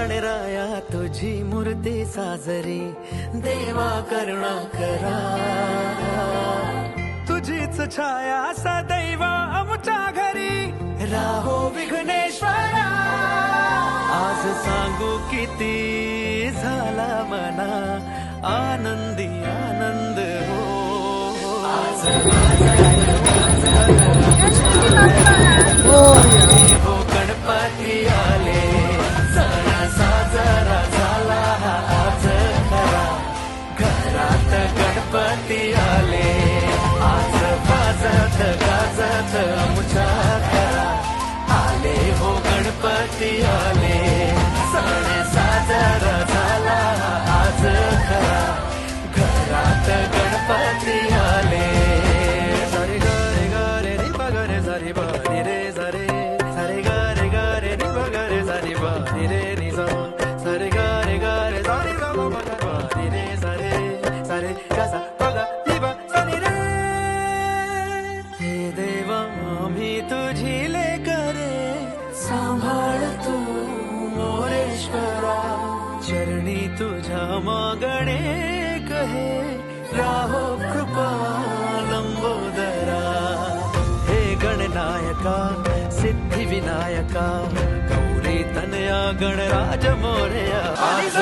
गणराया तुझी मूर्ती साजरी देवा करुणा करा तुझीच छाया सदैव आमच्या घरी राहो विघ्नेश्वरा आज सांगू किती झाला मना आनंदी आनंद हो आज हो गणपती आले सण साजरा झाला आज खरा घरात गणपती आले आज वाजत गाजत आमच्या घरा आले हो गणपती आले सण साजरा झाला आज खरा घरात गणपती आले सारे गारे गारे रे बगरे सारे बारी रे सारे सारे गारे गारे रे बगरे सारे बारी रे नि सा सारे गारे गारे सारे गा मा बारी रे सारे सारे गासा बगा लिबा सारे रे हे देवा मी तुझी लेकरे सांभाळ तू मोरेश्वरा चरणी तुझ्या मागणे कहे राहो कृपा लंबोदरा हे गणनायका सिद्धी विनायका गौरी तनया गणराज मोरया आज